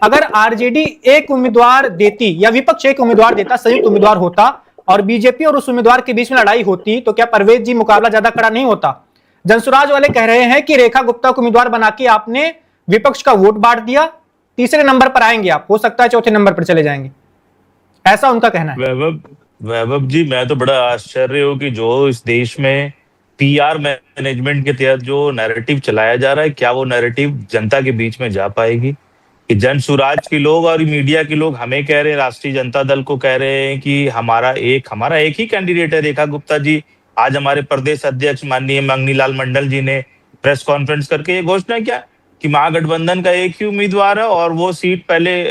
अगर आरजेडी एक उम्मीदवार देती या विपक्ष एक उम्मीदवार देता, संयुक्त उम्मीदवार होता और बीजेपी और उस उम्मीदवार के बीच में लड़ाई होती, तो क्या परवेज जी मुकाबला ज्यादा कड़ा नहीं होता? जनसुराज वाले कह रहे हैं कि रेखा गुप्ता को उम्मीदवार बना के आपने विपक्ष का वोट बांट दिया, तीसरे नंबर पर आएंगे आप, हो सकता है चौथे नंबर पर चले जाएंगे, ऐसा उनका कहना है। वैभव जी, मैं तो बड़ा आश्चर्य हूँ कि जो इस देश में पीआर मैनेजमेंट के तहत जो नैरेटिव चलाया जा रहा है, क्या वो नैरेटिव जनता के बीच में जा पाएगी? कि जन सुराज के लोग और मीडिया के लोग हमें कह रहे हैं, राष्ट्रीय जनता दल को कह रहे हैं कि हमारा एक ही कैंडिडेट है रेखा गुप्ता जी। आज हमारे प्रदेश अध्यक्ष माननीय मंगनीलाल मंडल जी ने प्रेस कॉन्फ्रेंस करके ये घोषणा किया कि महागठबंधन का एक ही उम्मीदवार है और वो सीट पहले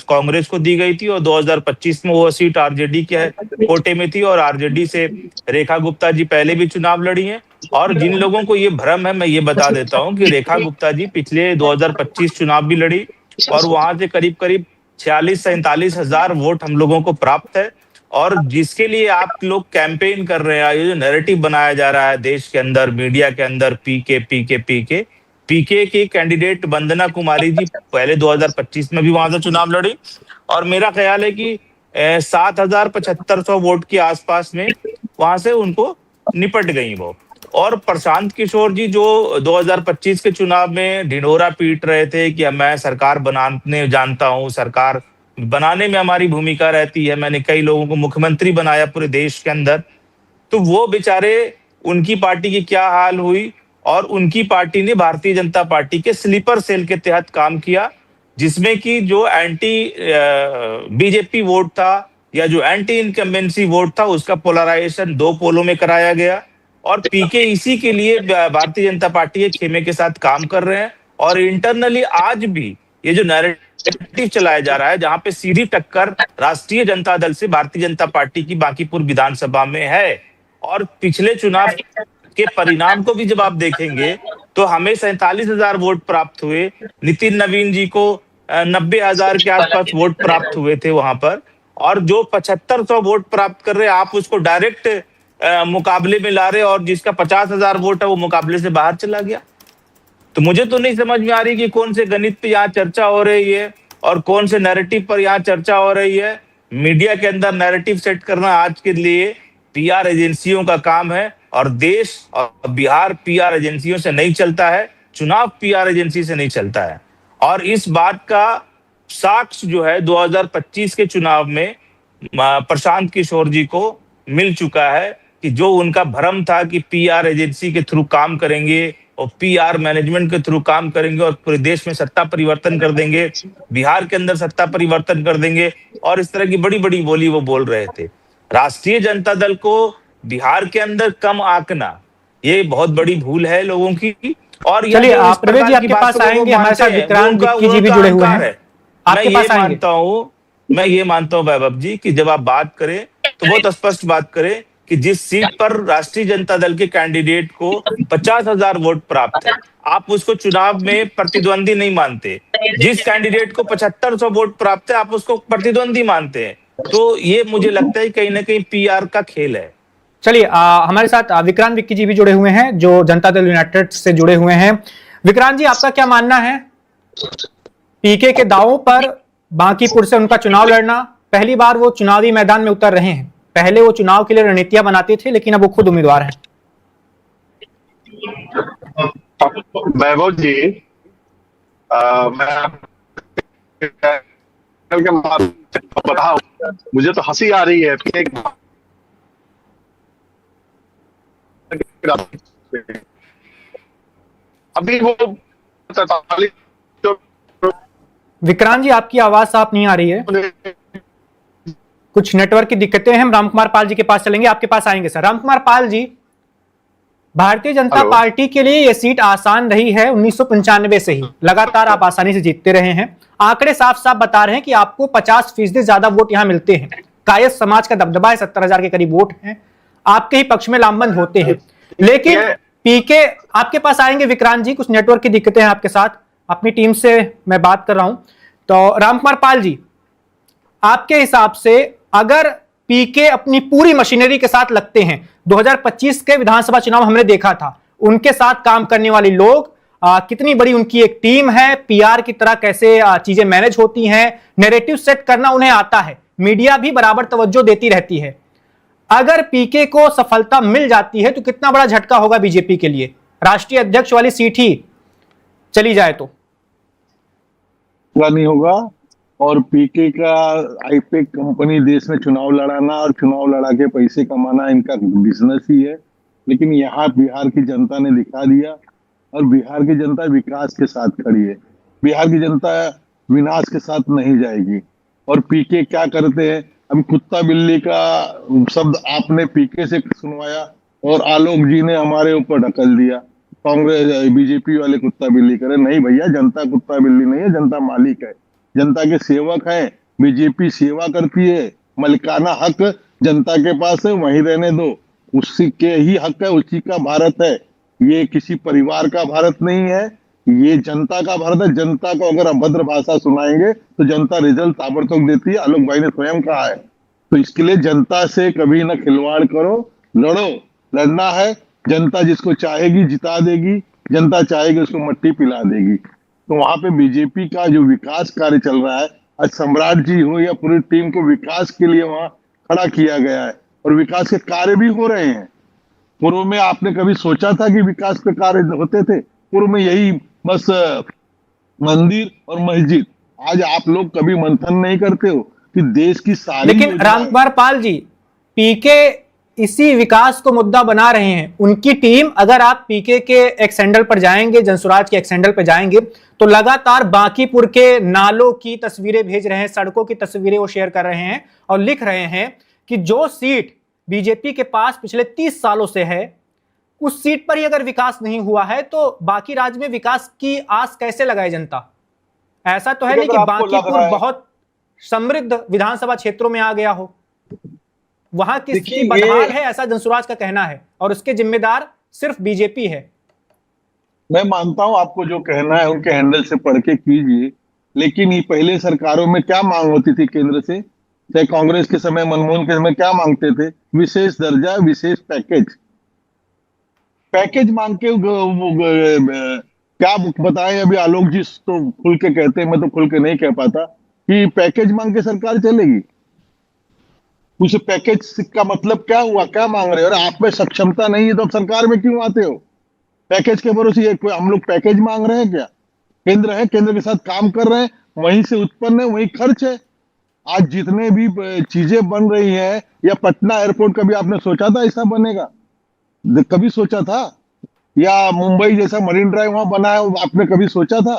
कांग्रेस को दी गई थी और 2025 में वो सीट आरजेडी के कोटे में थी और आरजेडी से रेखा गुप्ता जी पहले भी चुनाव लड़ी हैं। और जिन लोगों को ये भ्रम है, मैं ये बता देता हूँ कि रेखा गुप्ता जी पिछले 2025 चुनाव भी लड़ी और वहां से करीब 46-47 हजार वोट हम लोगों को प्राप्त है। और जिसके लिए आप लोग कैंपेन कर रहे हैं, ये जो नैरेटिव बनाया जा रहा है देश के अंदर, मीडिया के अंदर, पीके की कैंडिडेट वंदना कुमारी जी पहले 2025 में भी वहां से चुनाव लड़ी और मेरा ख्याल है कि 7,7500 वोट के आसपास में वहां से उनको निपट गई वो। और प्रशांत किशोर जी जो 2025 के चुनाव में ढिंढोरा पीट रहे थे कि मैं सरकार बनाने जानता हूं, सरकार बनाने में हमारी भूमिका रहती है, मैंने कई लोगों को मुख्यमंत्री बनाया पूरे देश के अंदर, तो वो बेचारे, उनकी पार्टी की क्या हाल हुई। और उनकी पार्टी ने भारतीय जनता पार्टी के स्लीपर सेल के तहत काम किया, जिसमें कि जो एंटी बीजेपी वोट था या जो एंटी इनकम्बेंसी वोट था, उसका पोलराइजेशन 2 पोलों में कराया गया। और पीके इसी के लिए भारतीय जनता पार्टी के खेमे के साथ काम कर रहे हैं। और इंटरनली आज भी ये जो नैरेटिव चलाया जा रहा है, जहां पे सीधी टक्कर राष्ट्रीय जनता दल से भारतीय जनता पार्टी की बांकीपुर विधानसभा में है। और पिछले चुनाव के परिणाम को भी जब आप देखेंगे तो हमें 47,000 वोट प्राप्त हुए, नितिन नवीन जी को 90,000 के आसपास वोट प्राप्त हुए थे वहां पर। और जो 7500 वोट प्राप्त कर रहे, आप उसको डायरेक्ट मुकाबले में ला रहे और जिसका 50,000 वोट है वो मुकाबले से बाहर चला गया। तो मुझे तो नहीं समझ में आ रही कि कौन से गणित पे यहाँ चर्चा हो रही है और कौन से नैरेटिव पर यहाँ चर्चा हो रही है। मीडिया के अंदर नैरेटिव सेट करना आज के लिए पीआर एजेंसियों का काम है और देश और बिहार पीआर एजेंसियों से नहीं चलता है, चुनाव पीआर एजेंसी से नहीं चलता है। और इस बात का साक्ष्य जो है 2025 के चुनाव में प्रशांत किशोर जी को मिल चुका है कि जो उनका भ्रम था कि पीआर एजेंसी के थ्रू काम करेंगे और पीआर मैनेजमेंट के थ्रू काम करेंगे और पूरे देश में सत्ता परिवर्तन कर देंगे, बिहार के अंदर सत्ता परिवर्तन कर देंगे और इस तरह की बड़ी बड़ी बोली वो बोल रहे थे। राष्ट्रीय जनता दल को बिहार के अंदर कम आंकना, ये बहुत बड़ी भूल है लोगों की। और चलिए आप प्रवेश जी आपके पास आएंगे, हमारे साथ विक्रांत विक्की जी भी जुड़े हुए हैं, आपके पास आएंगे। मैं ये मानता हूं वैभव जी कि जब आप बात करें तो बहुत स्पष्ट बात करें कि जिस सीट पर राष्ट्रीय जनता दल के कैंडिडेट को 50,000 वोट प्राप्त है, आप उसको चुनाव में प्रतिद्वंदी नहीं मानते। जिस कैंडिडेट को 7500 वोट प्राप्त है, आप उसको प्रतिद्वंदी मानते हैं। तो ये मुझे लगता है कहीं ना कहीं पीआर का खेल है। चलिए हमारे साथ विक्रांत विक्की जी भी जुड़े हुए हैं जो जनता दल यूनाइटेड से जुड़े हुए हैं। विक्रांत जी, आपका क्या मानना है? पीके के दावों पर बांकीपुर से उनका चुनाव लड़ना, पहली बार वो चुनावी मैदान में उतर रहे हैं। पहले वो चुनाव के लिए रणनीतियां बनाते थे, लेकिन अब वो खुद उम्मीदवार हैं। वैभव जी, मैं बताऊं, मुझे तो हंसी आ रही है। अभी वो विक्रांत जी, आपकी आवाज साफ नहीं आ रही है, कुछ नेटवर्क की दिक्कतें हैं। हम रामकुमार पाल जी के पास चलेंगे, आपके पास आएंगे सर। रामकुमार पाल जी, भारतीय जनता पार्टी के लिए यह सीट आसान रही है 1995 से ही, लगातार आप आसानी से जीतते रहे हैं। आंकड़े साफ साफ बता रहे हैं कि आपको 50% ज्यादा वोट यहां मिलते हैं। कायस्थ समाज का दबदबा है, 70,000 के करीब वोट हैं, आपके ही पक्ष में लामबंद होते हैं। लेकिन पीके, आपके पास आएंगे विक्रांत जी, कुछ नेटवर्क की दिक्कतें हैं आपके साथ, अपनी टीम से मैं बात कर रहा हूं। तो रामकुमार पाल जी, आपके हिसाब से अगर पीके अपनी पूरी मशीनरी के साथ लगते हैं, 2025 के विधानसभा चुनाव हमने देखा था, उनके साथ काम करने वाले लोग कितनी बड़ी उनकी एक टीम है, पीआर की तरह कैसे चीजें मैनेज होती हैं, नैरेटिव सेट करना उन्हें आता है, मीडिया भी बराबर तवज्जो देती रहती है। अगर पीके को सफलता मिल जाती है तो कितना बड़ा झटका होगा बीजेपी के लिए, राष्ट्रीय अध्यक्ष वाली सीट ही चली जाए तो? नहीं होगा। और पीके का आईपेक कंपनी देश में चुनाव लड़ाना और चुनाव लड़ा के पैसे कमाना इनका बिजनेस ही है। लेकिन यहाँ बिहार की जनता ने दिखा दिया, और बिहार की जनता विकास के साथ खड़ी है। बिहार की जनता विनाश के साथ नहीं जाएगी। और पीके क्या करते हैं, अभी कुत्ता बिल्ली का शब्द आपने पीके से सुनवाया और आलोक जी ने हमारे ऊपर ढकल दिया, कांग्रेस बीजेपी वाले कुत्ता बिल्ली करे। नहीं भैया, जनता कुत्ता बिल्ली नहीं है, जनता मालिक है, जनता के सेवक है। बीजेपी सेवा करती है, मलिकाना हक जनता के पास है, वहीं रहने दो, उसी के ही हक है, उसी का भारत है। ये किसी परिवार का भारत नहीं है, ये जनता का भारत है। जनता को अगर अभद्र भाषा सुनाएंगे तो जनता रिजल्ट ताबड़तोड़ देती है, आलोक भाई ने स्वयं कहा है। तो इसके लिए जनता से कभी ना खिलवाड़ करो, लड़ो। लड़ना है, जनता जिसको चाहेगी जिता देगी, जनता चाहेगी उसको मट्टी पिला देगी। तो वहां पे बीजेपी का जो विकास कार्य चल रहा है, आज सम्राट जी हो या पूरी टीम को विकास के लिए वहां खड़ा किया गया है, और विकास के कार्य भी हो रहे हैं। पूर्व में आपने कभी सोचा था कि विकास के कार्य होते थे? पूर्व में यही बस मंदिर और मस्जिद। आज आप लोग कभी मंथन नहीं करते हो कि देश की सारी, लेकिन रामकुमार पाल जी, पीके इसी विकास को मुद्दा बना रहे हैं। उनकी टीम, अगर आप पीके के एक्स हैंडल पर जाएंगे, जनसुराज के एक्स हैंडल पर जाएंगे, तो लगातार बांकीपुर के नालों की तस्वीरें भेज रहे हैं, सड़कों की तस्वीरें वो शेयर कर रहे हैं और लिख रहे हैं कि जो सीट बीजेपी के पास पिछले 30 सालों से है, उस सीट पर ही अगर विकास नहीं हुआ है तो बाकी राज्य में विकास की आस कैसे लगाए जनता? ऐसा तो है नहीं कि बांकीपुर बहुत समृद्ध विधानसभा क्षेत्रों में आ गया हो, वहां की स्थिति बदहाल है, ऐसा जनसुराज का कहना है, और उसके जिम्मेदार सिर्फ बीजेपी है। मैं मानता हूं आपको जो कहना है उनके हैंडल से पढ़ के कीजिए, लेकिन ये पहले सरकारों में क्या मांग होती थी केंद्र से? चाहे कांग्रेस के समय, मनमोहन के समय क्या मांगते थे? विशेष दर्जा, विशेष पैकेज। पैकेज मांग के क्या बताएं? अभी आलोक जी तो खुल के कहते हैं, मैं तो खुल के नहीं कह पाता कि पैकेज मांग के सरकार चलेगी। उस पैकेज का मतलब क्या हुआ? क्या मांग रहे हो? और आप में सक्षमता नहीं है तो आप सरकार में क्यों आते हो? पैकेज के भरोसे हम लोग पैकेज मांग रहे हैं क्या? केंद्र है, केंद्र के साथ काम कर रहे हैं, वहीं से उत्पन्न है, वहीं खर्च है। आज जितने भी चीजें बन रही है, या पटना एयरपोर्ट कभी आपने सोचा था ऐसा बनेगा? कभी सोचा था? या मुंबई जैसा मरीन ड्राइव वहां बना है, आपने कभी सोचा था?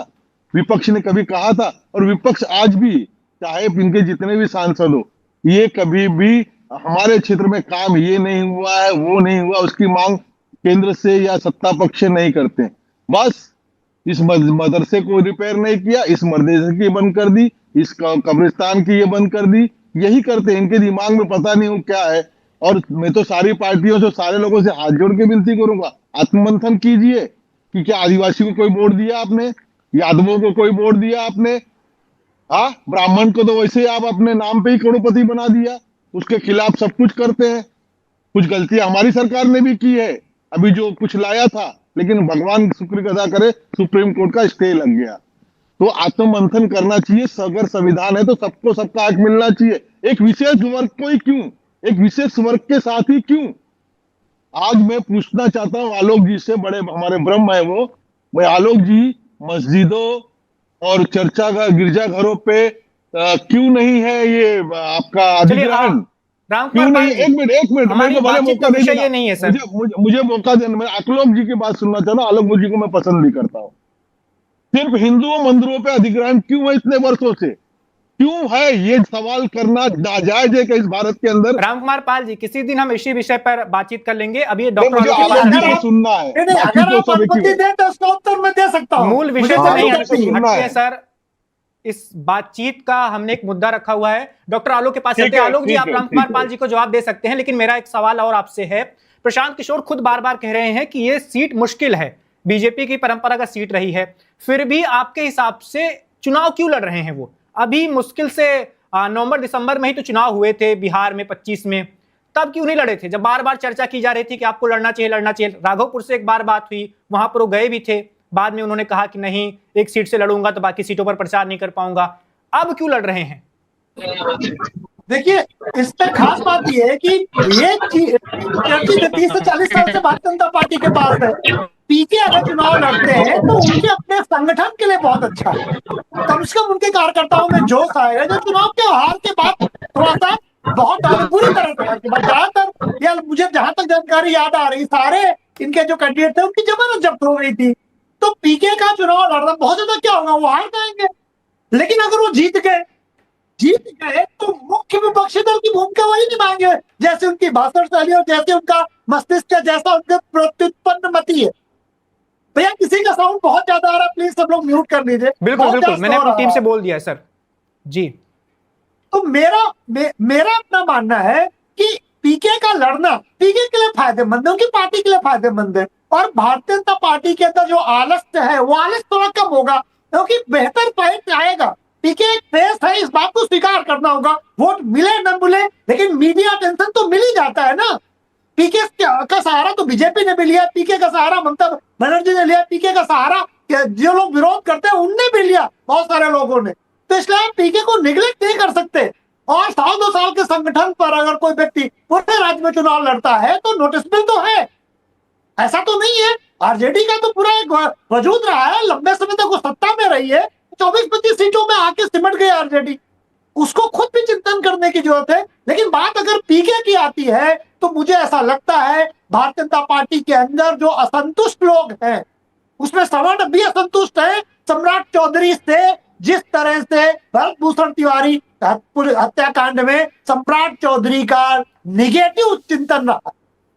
विपक्ष ने कभी कहा था? और विपक्ष आज भी, चाहे इनके जितने भी सांसद हो, ये कभी भी हमारे क्षेत्र में काम ये नहीं हुआ है, वो नहीं हुआ, उसकी मांग केंद्र से या सत्ता पक्ष से नहीं करते। बस इस मदरसे को रिपेयर नहीं किया, इस मदरसे की बंद कर दी, इस कब्रिस्तान की ये बंद कर दी, यही करते हैं। इनके दिमाग में पता नहीं वो क्या है। और मैं तो सारी पार्टियों से, सारे लोगों से हाथ जोड़ के विनती करूंगा, आत्ममंथन कीजिए कि क्या आदिवासी को कोई वोट दिया आपने? यादवों को कोई वोट दिया आपने? हाँ, ब्राह्मण को तो वैसे ही आप अपने नाम पे ही करोड़पति बना दिया, उसके खिलाफ सब कुछ करते हैं। कुछ गलतियां हमारी सरकार ने भी की है, अभी जो कुछ लाया था, लेकिन भगवान शुक्र अदा करे सुप्रीम कोर्ट का स्टे लग गया। तो आत्ममंथन करना चाहिए। अगर संविधान है तो सबको सबका हक मिलना चाहिए। एक विशेष वर्ग को ही क्यों? एक विशेष वर्ग के साथ ही क्यों? आज मैं पूछना चाहता हूं आलोक जी से, बड़े हमारे ब्रह्म है वो, मैं आलोक जी, मस्जिदों और चर्चा का गिरजाघरों पे क्यों नहीं है ये आपका अधिग्रहण? क्यों नहीं? एक मिनट मेरे को भले मौका दे देना, नहीं है सर, मुझे मौका देना। मैं आलोक जी की बात सुनना चाहता हूँ। आलोक जी को मैं पसंद भी करता हूँ। सिर्फ हिंदुओं मंदिरों पे अधिग्रहण क्यों है इतने वर्षों से? क्यों है? ये सवाल करना नाजायज है कि इस भारत के अंदर? रामकुमार पाल जी, किसी दिन हम इसी विषय पर बातचीत कर लेंगे। अभी ये मुझे आलोक जी को सुनना है, बाकी तो सब एक ही है। तो उसका उत्तर मैं दे सकता हूं। मूल विषय से नहीं सुनना है सर। इस बातचीत का हमने एक मुद्दा रखा हुआ है। डॉक्टर आलोक के पास चलते हैं। आलोक जी, आप रामकुमार पाल जी को जवाब दे सकते हैं, लेकिन मेरा एक सवाल और आपसे है। प्रशांत किशोर खुद बार बार कह रहे हैं कि ये सीट मुश्किल है, बीजेपी की परंपरागत सीट रही है, फिर भी आपके हिसाब से चुनाव क्यों लड़ रहे हैं वो? अभी मुश्किल से नवंबर दिसंबर में ही तो चुनाव हुए थे बिहार में 25 में, तब क्यों नहीं लड़े थे? जब बार बार चर्चा की जा रही थी कि आपको लड़ना चाहिए, लड़ना चाहिए। राघवपुर से एक बार बात हुई, वहां पर वो गए भी थे, बाद में उन्होंने कहा कि नहीं, एक सीट से लड़ूंगा तो बाकी सीटों पर प्रचार नहीं कर पाऊंगा। अब क्यों लड़ रहे हैं? देखिए, इसमें खास बात यह है कि ये 30 से 40 साल से भारतीय जनता पार्टी के पास है। पीके अगर चुनाव लड़ते हैं तो उनके अपने संगठन के लिए बहुत अच्छा है, कम से कम उनके कार्यकर्ताओं में जोश आएगा। जो चुनाव के हार के बाद थोड़ा सा बहुत बुरी तरह से ज्यादातर, या मुझे जहां तक जानकारी याद आ रही, सारे इनके जो कैंडिडेट थे उनकी जमानत जब्त हो गई थी। तो पीके का चुनाव लड़ना बहुत ज्यादा क्या होगा, वो हार जाएंगे। लेकिन अगर वो जीत गए तो मुख्य विपक्षी दल की भूमिका वही निभाएंगे, जैसे उनकी भाषण शैली और जैसे उनका मस्तिष्क है, जैसा उनके प्रत्युत्पन्न मति है। भैया किसी का साउंड बहुत ज्यादा आ रहा है, प्लीज सब लोग म्यूट कर लीजिए। बिल्कुल, मैंने अपनी टीम से बोल दिया है सर जी। तो मेरा अपना मानना है कि पीके का लड़ना पीके के लिए फायदेमंद है, उनकी पार्टी के लिए फायदेमंद है। और भारतीय जनता पार्टी के अंदर जो आलस्य है वो आलस्य थोड़ा कम होगा, क्योंकि बेहतर फाइट आएगा। पीके एक फेस है, इस बात को स्वीकार करना होगा। वोट मिले न मिले, लेकिन मीडिया अटेंशन तो मिल ही जाता है ना। पीके का सहारा तो बीजेपी ने भी लिया, पीके का सहारा ममता बनर्जी ने लिया, पीके का सहारा जो लोग विरोध करते हैं उनने भी लिया, बहुत सारे लोगों ने। तो इसलिए पीके को निगलेक्ट नहीं कर सकते। और 1.5-2 साल के संगठन पर अगर कोई व्यक्ति पूरे राज्य में चुनाव लड़ता है तो नोटिसबल तो है, ऐसा तो नहीं है। आरजेडी का तो पूरा एक वजूद रहा है, लंबे समय तक वो सत्ता में रही है, 24-25 सीटों में आके सिमट गई आरजेडी। उसको खुद भी चिंतन करने की जरूरत है। लेकिन बात अगर पीके की आती है तो मुझे ऐसा लगता है भारतीय जनता पार्टी के अंदर जो असंतुष्ट लोग हैं, उसमें सवर्ण भी असंतुष्ट है। सम्राट चौधरी से जिस तरह से भरत भूषण तिवारी हत्याकांड में सम्राट चौधरी का निगेटिव चिंतन रहा,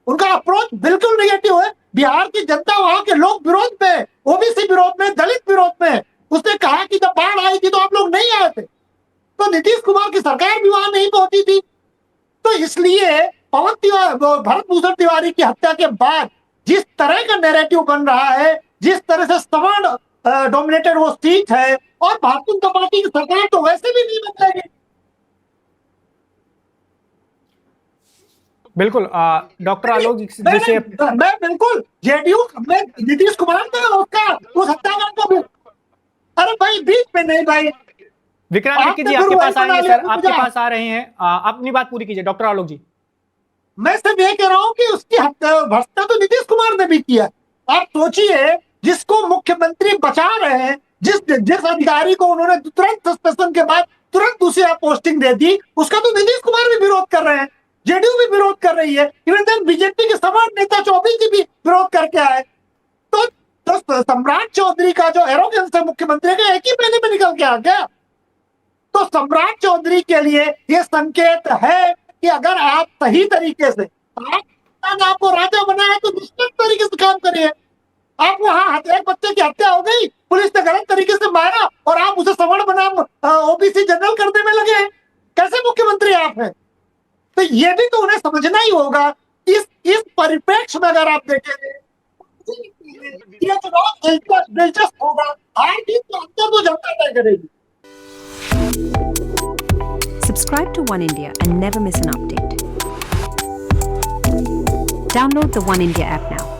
उनका अप्रोच बिल्कुल निगेटिव है। बिहार की जनता, वहां के लोग विरोध में, ओबीसी विरोध में, दलित विरोध में। उसने कहा कि जब बाढ़ आई थी तो आप लोग नहीं आए थे, तो नीतीश कुमार की सरकार भी वहां नहीं पहुंची थी। तो इसलिए भरत भूषण तिवारी की हत्या के बाद जिस तरह का नैरेटिव बन रहा है, जिस तरह से सवर्ण डोमिनेटेड वो सीट है, और भारतीय जनता पार्टी की सरकार तो वैसे भी नहीं बदलेगी। बिल्कुल डॉक्टर आलोक जैसे मैं बिल्कुल जेडीयू में नीतीश कुमार ने उसका उस हत्याकांड का, अरे भाई बीच में नहीं भाई। विक्रांत विक्की जी आपके पास आएंगे सर, आपके पास आ रहे हैं, आप अपनी बात पूरी कीजिए डॉक्टर आलोक जी। मैं सिर्फ ये कह रहा हूं कि उसकी हत्या तो नीतीश कुमार ने भी किया। आप सोचिए, जिसको मुख्यमंत्री बचा रहे हैं, जिस अधिकारी को उन्होंने तुरंत सस्पेंशन के बाद तुरंत दूसरी पोस्टिंग दे दी, उसका तो नीतीश कुमार भी विरोध कर रहे हैं, जेडीयू भी विरोध कर रही है, इवन बीजेपी के सवर्ण नेता चौधरी जी भी विरोध करके आए। तो सम्राट चौधरी का जो एरोगेंस है मुख्यमंत्री का, एक ही महीने में निकल के आ गया। तो सम्राट चौधरी के लिए यह संकेत है कि अगर आप सही तरीके से, आपको राजा बनाया तो निश्चित तरीके से काम करिए। आप वहां एक बच्चे की हत्या हो गई, पुलिस ने गलत तरीके से मारा और आप उसे सवर्ण बनाम ओबीसी जनरल करने में लगे। कैसे मुख्यमंत्री आप हैं? तो ये भी तो उन्हें समझना ही होगा। इस परिप्रेक्ष्य में अगर आप देखेंगे, ये चुनाव दिलचस्प होगा। हार जीत तो अंतर तो जनता तय करेगी। Subscribe to One India and never miss an update. Download the One India app now.